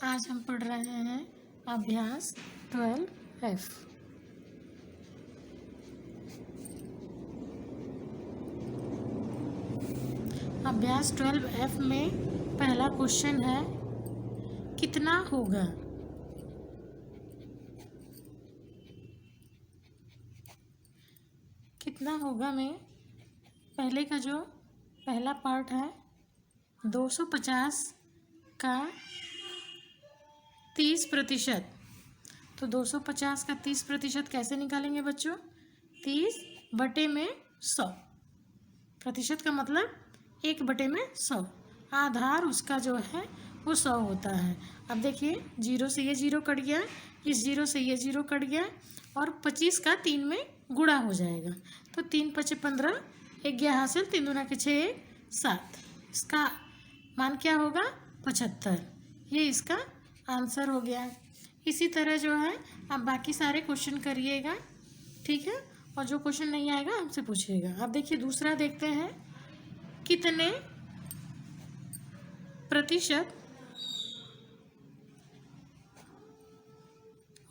आज हम पढ़ रहे हैं अभ्यास 12F। अभ्यास 12F में पहला क्वेश्चन है कितना होगा। कितना होगा में पहले का जो पहला पार्ट है 250 का 30%। तो 250 का 30% कैसे निकालेंगे बच्चों? 30/100। प्रतिशत का मतलब 1/100। आधार उसका जो है वो 100 होता है। अब देखिए, 0 से ये 0 कट गया, इस 0 से ये 0 कट गया और 25 का 3 में गुणा हो जाएगा। तो 3 × 5 = 15, 11 हासिल, 3 दूना के 6, 7। इसका मान क्या होगा? 75। ये इसका आंसर हो गया। इसी तरह जो है आप बाकी सारे क्वेश्चन करिएगा, ठीक है? और जो क्वेश्चन नहीं आएगा हमसे पूछिएगा। अब देखिए दूसरा देखते हैं, कितने प्रतिशत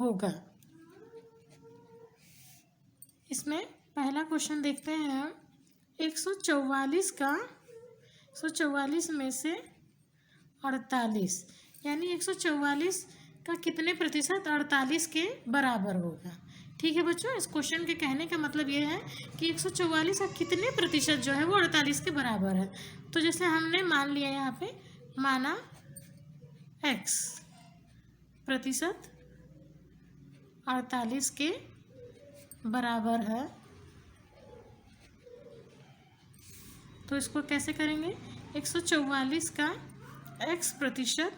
होगा। इसमें पहला क्वेश्चन देखते हैं हम, 144 का 144 में से 48, यानी 144 का कितने प्रतिशत 48 के बराबर होगा। ठीक है बच्चों, इस क्वेश्चन के कहने का मतलब ये है कि 144 का कितने प्रतिशत जो है वो 48 के बराबर है। तो जैसे हमने मान लिया, यहाँ पे माना x प्रतिशत 48 के बराबर है, तो इसको कैसे करेंगे? 144 का x प्रतिशत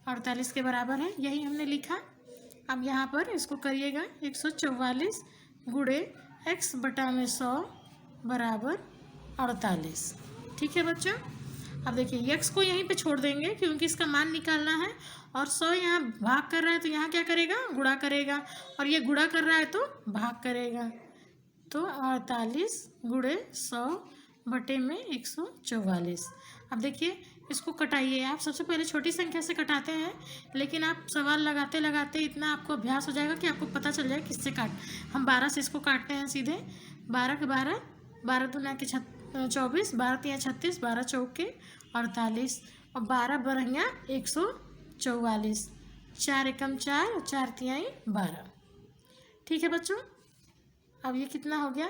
48 के बराबर है, यही हमने लिखा। अब यहाँ पर इसको करिएगा, 144 गुणे x/100 बराबर 48। ठीक है बच्चों। अब देखिए x को यहीं पे छोड़ देंगे क्योंकि इसका मान निकालना है, और 100 यहाँ भाग कर रहा है तो यहाँ क्या करेगा? गुणा करेगा, और ये गुणा कर रहा है तो भाग करेगा। तो 48 गुणे 100/144। अब देखिए इसको कटाइए आप। सबसे पहले छोटी संख्या से कटाते हैं, लेकिन आप सवाल लगाते लगाते इतना आपको अभ्यास हो जाएगा कि आपको पता चल जाए किससे काट। हम 12 से इसको काटते हैं सीधे। 12 के 12, 12 दूना के 24, 12 तिया 36, 12 चौके 48, और 12 बरहिया 144, 4 एकम 4 और 4 तिहाई 12। ठीक है बच्चों। अब ये कितना हो गया?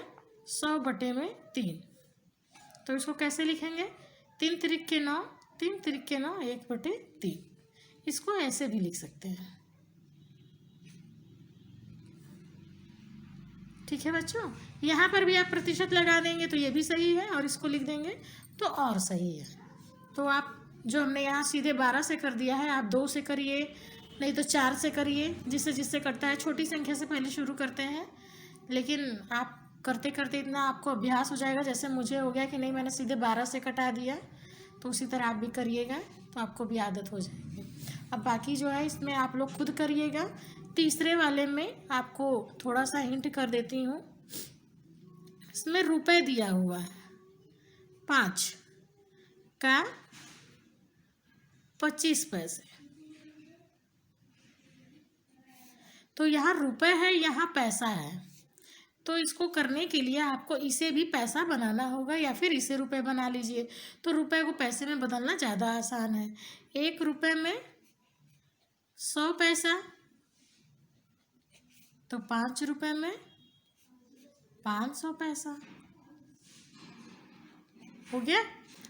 100/3। तो इसको कैसे लिखेंगे? 3 त्रिक 9, 3 त्रिक 9, 1/3। इसको ऐसे भी लिख सकते हैं। ठीक है बच्चों, यहाँ पर भी आप प्रतिशत लगा देंगे तो ये भी सही है, और इसको लिख देंगे तो और सही है। तो आप जो हमने यहाँ सीधे 12 से कर दिया है, आप 2 से करिए, नहीं तो 4 से करिए, जिससे जिससे करता है। छोटी संख्या से पहले शुरू करते हैं, लेकिन आप करते करते इतना आपको अभ्यास हो जाएगा, जैसे मुझे हो गया कि नहीं मैंने सीधे 12 से कटा दिया, तो उसी तरह आप भी करिएगा तो आपको भी आदत हो जाएगी। अब बाकी जो है इसमें आप लोग खुद करिएगा। तीसरे वाले में आपको थोड़ा सा हिंट कर देती हूँ। इसमें रुपए दिया हुआ है, 5 का 25 पैसे। तो यहाँ रुपए है, यहाँ पैसा है, तो इसको करने के लिए आपको इसे भी पैसा बनाना होगा, या फिर इसे रुपए बना लीजिए। तो रुपए को पैसे में बदलना ज़्यादा आसान है। 1 रुपये में 100 पैसा, तो 5 रुपये में 500 पैसा हो गया।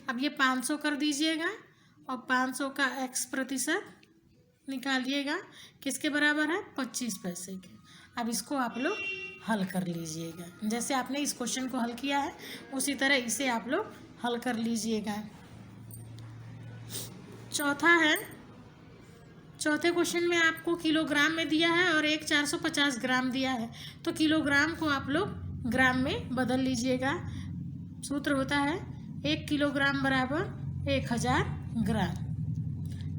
अब ये 500 कर दीजिएगा, और 500 का x प्रतिशत निकालिएगा, किसके बराबर है? 25 पैसे के। अब इसको आप लोग हल कर लीजिएगा। जैसे आपने इस क्वेश्चन को हल किया है उसी तरह इसे आप लोग हल कर लीजिएगा। चौथा है, चौथे क्वेश्चन में आपको किलोग्राम में दिया है और एक 450 ग्राम दिया है, तो किलोग्राम को आप लोग ग्राम में बदल लीजिएगा। सूत्र होता है 1 किलोग्राम बराबर 1000 ग्राम,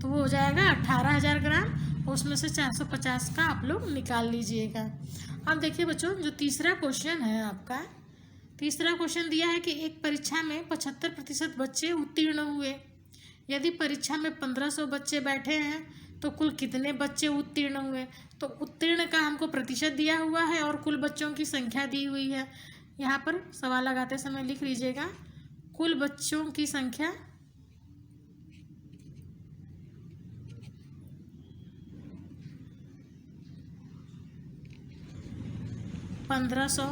तो वो हो जाएगा 18,000 ग्राम। उसमें से 450 का आप लोग निकाल लीजिएगा। अब देखिए बच्चों, जो तीसरा क्वेश्चन है आपका, तीसरा क्वेश्चन दिया है कि एक परीक्षा में 75% बच्चे उत्तीर्ण हुए, यदि परीक्षा में 1500 बच्चे बैठे हैं तो कुल कितने बच्चे उत्तीर्ण हुए। तो उत्तीर्ण का हमको प्रतिशत दिया हुआ है और कुल बच्चों की संख्या दी हुई है। यहाँ पर सवाल लगाते समय लिख लीजिएगा कुल बच्चों की संख्या 1500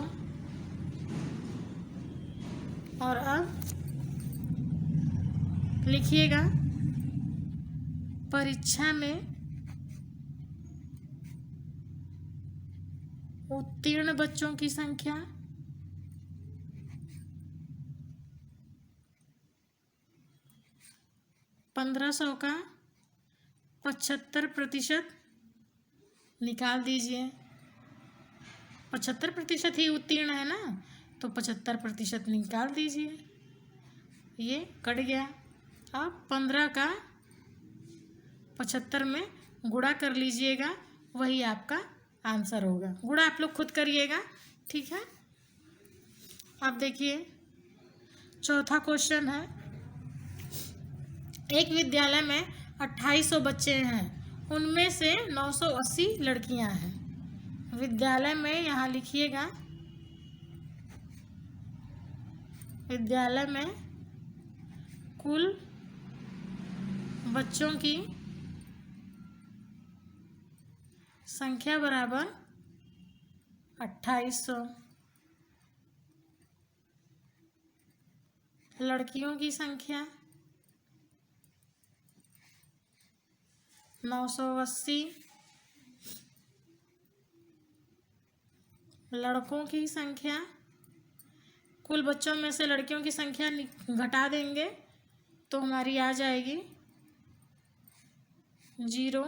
और अब लिखिएगा परीक्षा में उत्तीर्ण बच्चों की संख्या 1500 का 75% निकाल दीजिए। 75% ही उत्तीर्ण है ना, तो 75% निकाल दीजिए। ये कट गया। अब 15 का 75 में गुणा कर लीजिएगा, वही आपका आंसर होगा। गुणा आप लोग खुद करिएगा, ठीक है। अब देखिए चौथा क्वेश्चन है, एक विद्यालय में 2800 बच्चे हैं, उनमें से 980 लड़कियां हैं। विद्यालय में यहाँ लिखिएगा विद्यालय में कुल बच्चों की संख्या बराबर 2800, लड़कियों की संख्या 980, लड़कों की संख्या, कुल बच्चों में से लड़कियों की संख्या घटा देंगे तो हमारी आ जाएगी 0,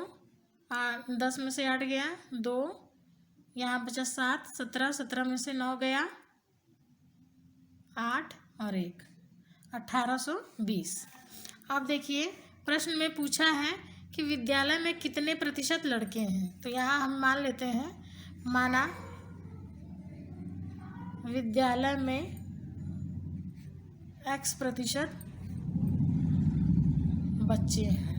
10 में से 8 गया 2, यहाँ बचा 7, 17, 17 में से 9 गया 8 और 1, 1820। अब देखिए प्रश्न में पूछा है कि विद्यालय में कितने प्रतिशत लड़के हैं। तो यहाँ हम मान लेते हैं, माना विद्यालय में X% बच्चे हैं।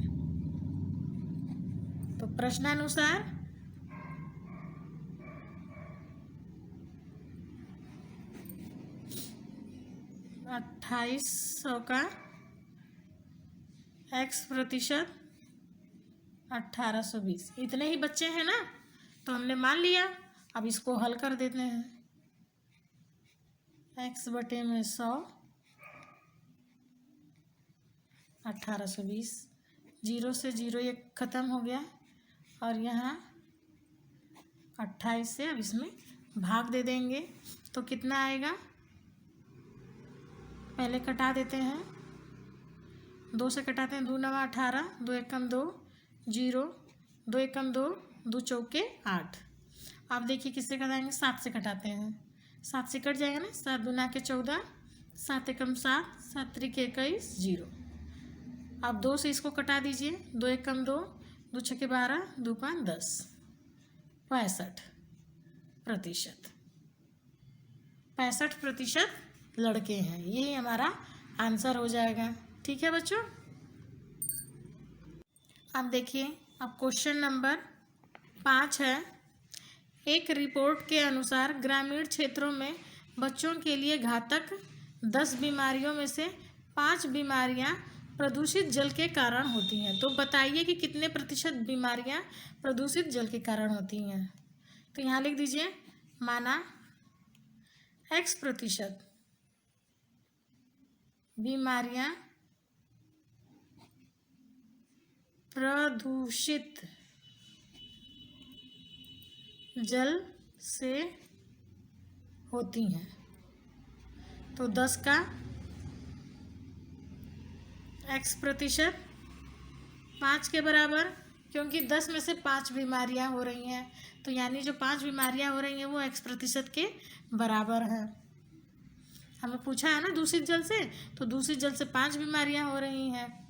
तो प्रश्नानुसार अट्ठाईस सौ का X% 1820, इतने ही बच्चे हैं ना, तो हमने मान लिया। अब इसको हल कर देते हैं। X/100 1820, 0 से 0 ये ख़त्म हो गया और यहाँ 28 से अब इसमें भाग दे देंगे तो कितना आएगा, पहले कटा देते हैं, 2 से कटाते हैं, 2 9 18, 2 एकम 2, 0, 2 एकम 2, 2 चौके 8। आप देखिए किससे कटाएंगे, 7 से कटाते हैं, 7 से कट जाएगा ना, 7 दूना के 14, 7 एकम 7, 7 त्रिक 21, 0। अब 2 से इसको कटा दीजिए, 2 एकम 2, 2 छके 12, 2 5 10, 65%। 65% लड़के हैं, ये हमारा आंसर हो जाएगा। ठीक है बच्चों। अब देखिए, अब क्वेश्चन नंबर 5 है। एक रिपोर्ट के अनुसार ग्रामीण क्षेत्रों में बच्चों के लिए घातक 10 बीमारियों में से 5 बीमारियां प्रदूषित जल के कारण होती हैं। तो बताइए कि कितने प्रतिशत बीमारियां प्रदूषित जल के कारण होती हैं। तो यहाँ लिख दीजिए, माना X% बीमारियां प्रदूषित जल से होती हैं। तो 10 का X% 5 के बराबर, क्योंकि 10 में से 5 बीमारियां हो रही हैं, तो यानी जो 5 बीमारियां हो रही हैं वो X% के बराबर है। हमें पूछा है ना दूषित जल से, तो दूषित जल से 5 बीमारियां हो रही हैं।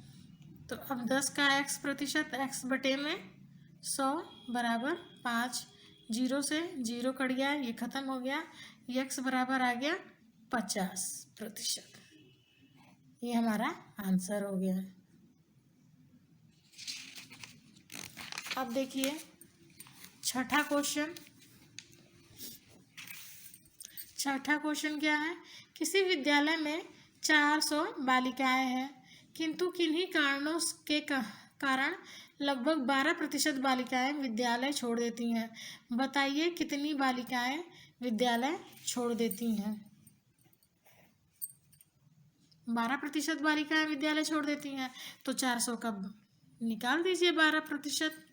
तो अब 10 का X% X/100 बराबर 5, 0 से 0 कट गया, ये ख़त्म हो गया, ये X बराबर आ गया 50%। ये हमारा आंसर हो गया। अब देखिए छठा क्वेश्चन। छठा क्वेश्चन क्या है? किसी विद्यालय में 400 बालिकाएं हैं, किंतु किन्हीं कारणों के कारण लगभग 12% बालिकाएं विद्यालय छोड़ देती हैं। बताइए कितनी बालिकाएं विद्यालय छोड़ देती हैं? 12% बालिकाएं विद्यालय छोड़ देती हैं, तो 400 का निकाल दीजिए 12%।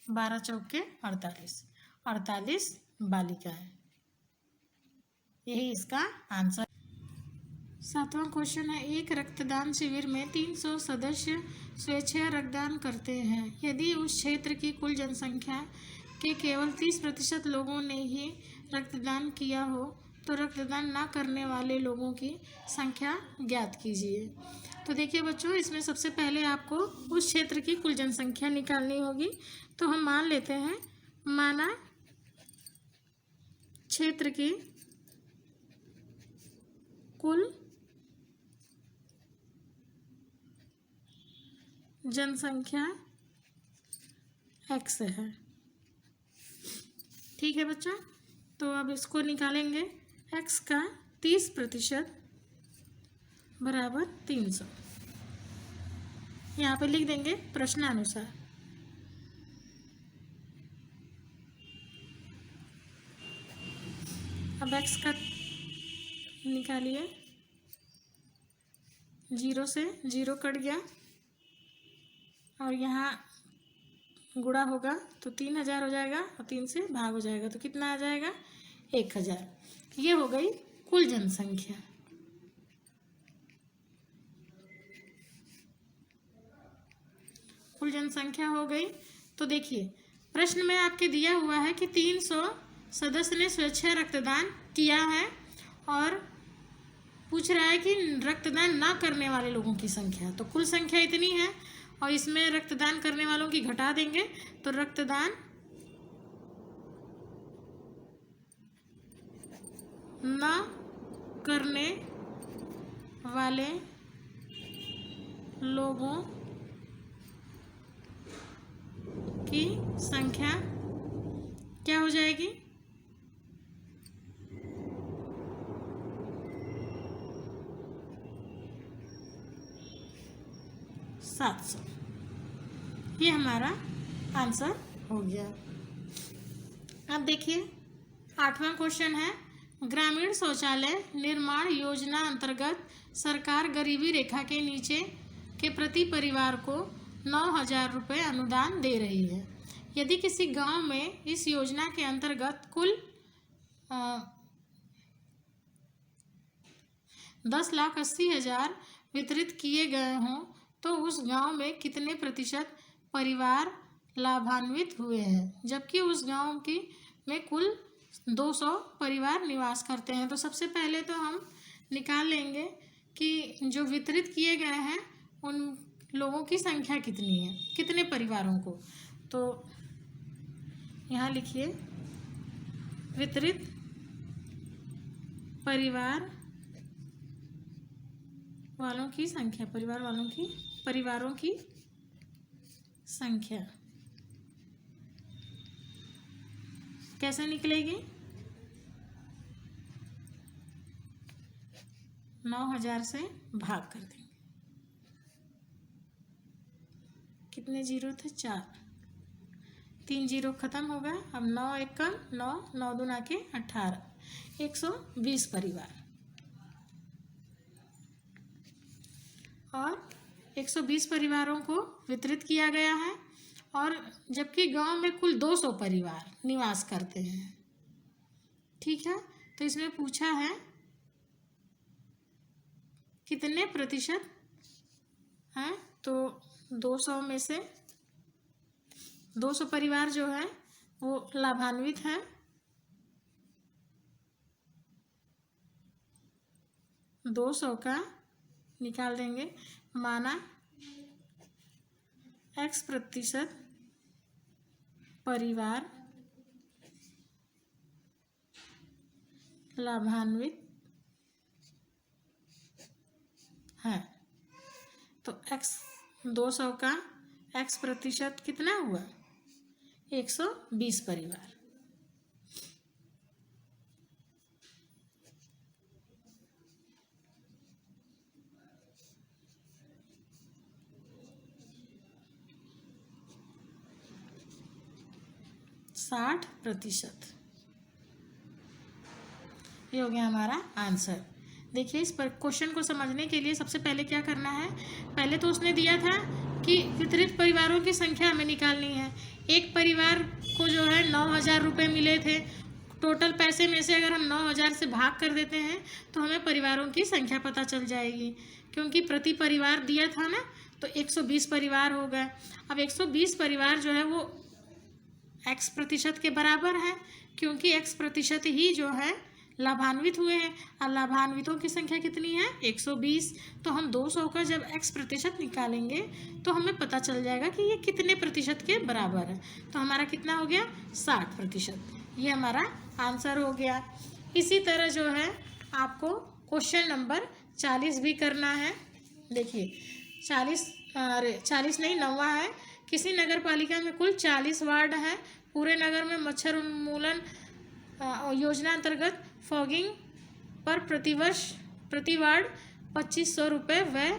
12 चौके 48 बालिकाएं। यही इसका आंसर। सातवां क्वेश्चन है, एक रक्तदान शिविर में 300 सदस्य स्वेच्छा रक्तदान करते हैं। यदि उस क्षेत्र की कुल जनसंख्या के केवल 30% लोगों ने ही रक्तदान किया हो तो रक्तदान न करने वाले लोगों की संख्या ज्ञात कीजिए। तो देखिए बच्चों, इसमें सबसे पहले आपको उस क्षेत्र की कुल जनसंख्या निकालनी होगी। तो हम मान लेते हैं, माना क्षेत्र की कुल जनसंख्या x है। ठीक है बच्चा, तो अब इसको निकालेंगे। x का 30% बराबर 300। यहाँ पे लिख देंगे प्रश्नानुसार। अब x का निकालिए, 0 से 0 कट गया और यहाँ गुणा होगा तो 3000 हो जाएगा और 3 से भाग हो जाएगा तो कितना आ जाएगा? 1000। ये हो गई कुल जनसंख्या। कुल जनसंख्या हो गई। तो देखिए प्रश्न में आपके दिया हुआ है कि 300 सदस्य ने स्वेच्छा रक्तदान किया है और पूछ रहा है कि रक्तदान ना करने वाले लोगों की संख्या। तो कुल संख्या इतनी है और इसमें रक्तदान करने वालों की घटा देंगे तो रक्तदान ना करने वाले लोगों की संख्या क्या हो जाएगी? 700। ये हमारा आंसर हो गया। अब देखिए 8वां क्वेश्चन है, ग्रामीण शौचालय निर्माण योजना अंतर्गत सरकार गरीबी रेखा के नीचे के प्रति परिवार को 9000 रुपये अनुदान दे रही है। यदि किसी गांव में इस योजना के अंतर्गत कुल 10,80,000 वितरित किए गए हों तो उस गांव में कितने प्रतिशत परिवार लाभान्वित हुए हैं, जबकि उस गांव की में कुल 200 परिवार निवास करते हैं। तो सबसे पहले तो हम निकाल लेंगे कि जो वितरित किए गए हैं उन लोगों की संख्या कितनी है, कितने परिवारों को। तो यहाँ लिखिए वितरित परिवार वालों की संख्या, परिवारों की संख्या कैसे निकलेगी? 9000 से भाग कर देंगे। कितने जीरो थे? 4। 3 जीरो खत्म हो गए। अब 9 एक कम 9, 9 दूना के 18, 120 परिवार। और 120 परिवारों को वितरित किया गया है और जबकि गांव में कुल 200 परिवार निवास करते हैं। ठीक है, तो इसमें पूछा है कितने प्रतिशत हैं, तो 200 में से 200 परिवार जो है वो लाभान्वित हैं। दो 200 का निकाल देंगे, माना x% परिवार लाभान्वित है। तो x 200 का x प्रतिशत कितना हुआ? 120 परिवार। साठ प्रतिशत, ये हो गया हमारा आंसर। देखिए इस पर क्वेश्चन को समझने के लिए सबसे पहले क्या करना है, पहले तो उसने दिया था कि वितरित परिवारों की संख्या हमें निकालनी है। एक परिवार को जो है 9,000 रुपये मिले थे। टोटल पैसे में से अगर हम 9,000 से भाग कर देते हैं तो हमें परिवारों की संख्या पता चल जाएगी, क्योंकि प्रति परिवार दिया था ना, तो 120 परिवार हो गए। अब 120 परिवार जो है वो x प्रतिशत के बराबर है, क्योंकि x प्रतिशत ही जो है लाभान्वित हुए हैं और लाभान्वितों की संख्या कितनी है? 120। तो हम 200 का जब x प्रतिशत निकालेंगे तो हमें पता चल जाएगा कि ये कितने प्रतिशत के बराबर है। तो हमारा कितना हो गया? 60 प्रतिशत। ये हमारा आंसर हो गया। इसी तरह जो है आपको क्वेश्चन नंबर 40 भी करना है। देखिए 40 नहीं 90 है। किसी नगर पालिका में कुल 40 वार्ड है। पूरे नगर में मच्छर उन्मूलन योजना अंतर्गत फॉगिंग पर प्रतिवर्ष प्रति वार्ड 2,500 रुपये व्यय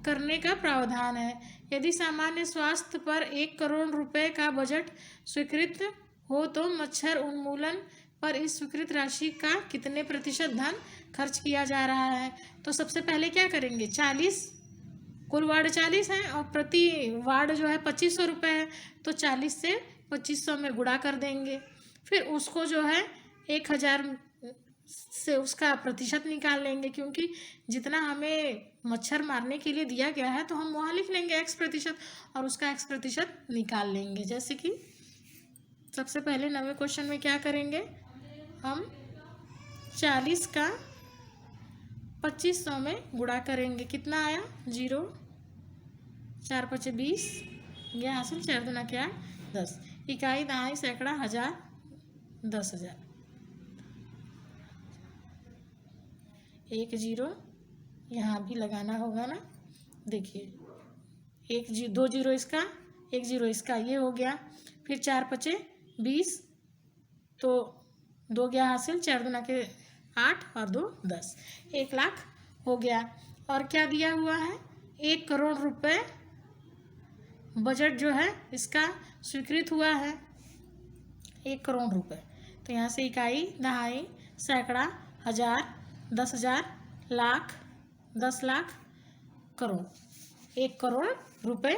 करने का प्रावधान है। यदि सामान्य स्वास्थ्य पर 1 करोड़ रुपए का बजट स्वीकृत हो तो मच्छर उन्मूलन पर इस स्वीकृत राशि का कितने प्रतिशत धन खर्च किया जा रहा है? तो सबसे पहले क्या करेंगे, 40 कुल वार्ड 40 हैं और प्रति वार्ड जो है 2,500 रुपये है, तो 40 से 2,500 में गुणा कर देंगे। फिर उसको जो है 1,000 से उसका प्रतिशत निकाल लेंगे, क्योंकि जितना हमें मच्छर मारने के लिए दिया गया है तो हम वहाँ लिख लेंगे x प्रतिशत और उसका x प्रतिशत निकाल लेंगे। जैसे कि सबसे पहले 9वें क्वेश्चन में क्या करेंगे, हम 40 का 2,500 में गुणा करेंगे। कितना आया? 0, 4 5 20, यह हासिल 4 दूना क्या 10, इकाई दहाई सैकड़ा हजार 10,000। 1 0 यहाँ भी लगाना होगा ना। देखिए 2 0 इसका, 1 0 इसका, ये हो गया। फिर 4 5 20, तो 2 गया हासिल, 4 दूना के 8 और 2 10, 1 लाख हो गया। और क्या दिया हुआ है? 1 करोड़ रुपए बजट जो है इसका स्वीकृत हुआ है, 1 करोड़ रुपए। तो यहाँ से इकाई दहाई सैकड़ा हजार 10,000 लाख 10 लाख करोड़, 1 करोड़ रुपए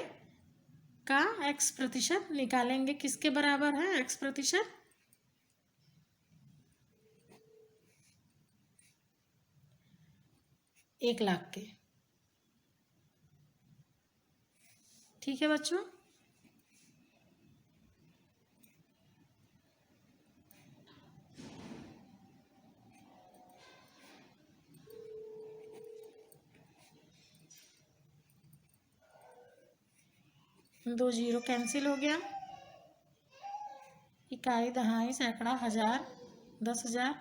का x प्रतिशत निकालेंगे। किसके बराबर है x प्रतिशत? 1 लाख के। ठीक है बच्चों, दो 0 कैंसिल हो गया। इकाई दहाई सैकड़ा हजार 10,000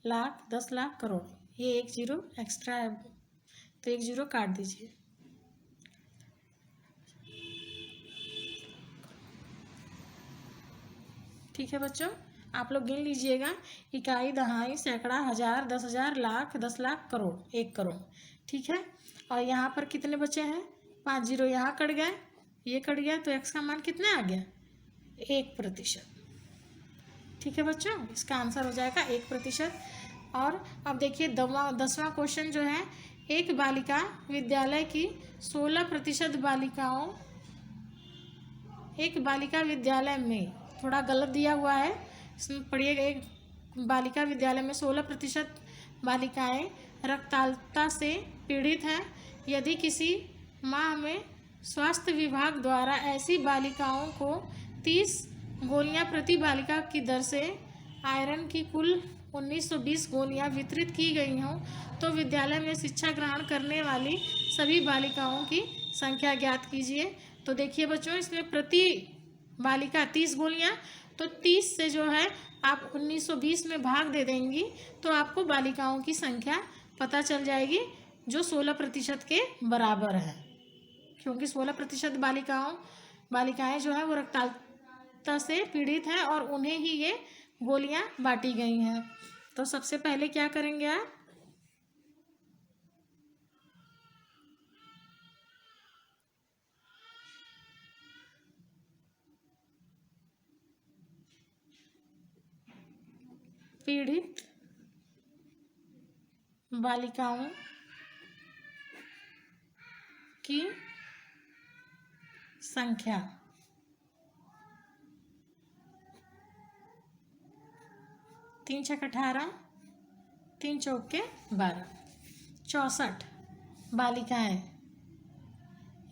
लाख 10 लाख करोड़, ये 1 0 एक्स्ट्रा है तो 1 0 काट दीजिए। ठीक है बच्चों, आप लोग गिन लीजिएगा। इकाई दहाई सैकड़ा हजार 10,000 लाख 10 लाख करोड़, 1 करोड़। ठीक है, और यहाँ पर कितने बचे हैं? 5 0 यहाँ कट गए, ये कट गया, तो x का मान कितना आ गया? 1 प्रतिशत। ठीक है बच्चों, इसका आंसर हो जाएगा 1 प्रतिशत। और अब देखिए 10वां क्वेश्चन जो है, एक बालिका विद्यालय की 16% बालिकाओं, एक बालिका विद्यालय में, थोड़ा गलत दिया हुआ है इसमें पढ़िएगा, एक बालिका विद्यालय में 16% बालिकाएं रक्ताल्पता से पीड़ित हैं। यदि किसी माह में स्वास्थ्य विभाग द्वारा ऐसी बालिकाओं को 30 गोलियां प्रति बालिका की दर से आयरन की कुल 1920 गोलियां वितरित की गई हों तो विद्यालय में शिक्षा ग्रहण करने वाली सभी बालिकाओं की संख्या ज्ञात कीजिए। तो देखिए बच्चों, इसमें प्रति बालिका 30 गोलियां, तो 30 से जो है आप 1920 में भाग दे देंगी तो आपको बालिकाओं की संख्या पता चल जाएगी, जो 16% के बराबर है। क्योंकि 16% बालिकाएं जो है वो रक्ताल्पता से पीड़ित हैं और उन्हें ही ये गोलियां बांटी गई हैं। तो सबसे पहले क्या करेंगे आप, पीड़ित बालिकाओं की संख्या 3 छक 18, 3 चौक 12, 64 बालिकाएं,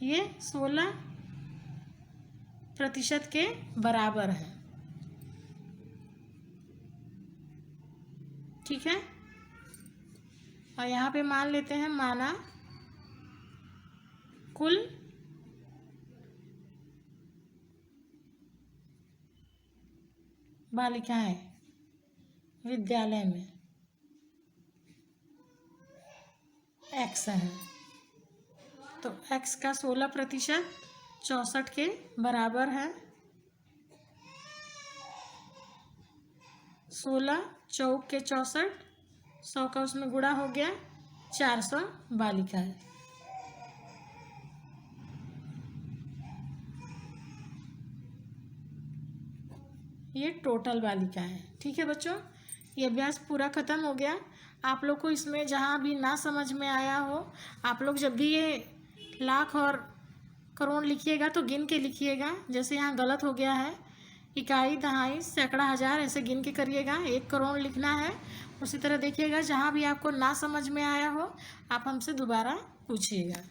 ये 16% के बराबर है। ठीक है, और यहाँ पे मान लेते हैं, माना कुल बालिकाएं विद्यालय में x है, तो x का 16% 64 के बराबर है। 16 चौक 64, 100 का उसमें गुणा हो गया, 400 बालिकाएं। ये टोटल बालिकाएं। ठीक है बच्चों, ये अभ्यास पूरा ख़त्म हो गया। आप लोग को इसमें जहाँ भी ना समझ में आया हो, आप लोग जब भी ये लाख और करोड़ लिखिएगा तो गिन के लिखिएगा। जैसे यहाँ गलत हो गया है, इकाई, दहाई, सैकड़ा, हज़ार ऐसे गिन के करिएगा। 1 करोड़ लिखना है। उसी तरह देखिएगा, जहाँ भी आपको ना समझ में आया हो आप हमसे दोबारा पूछिएगा।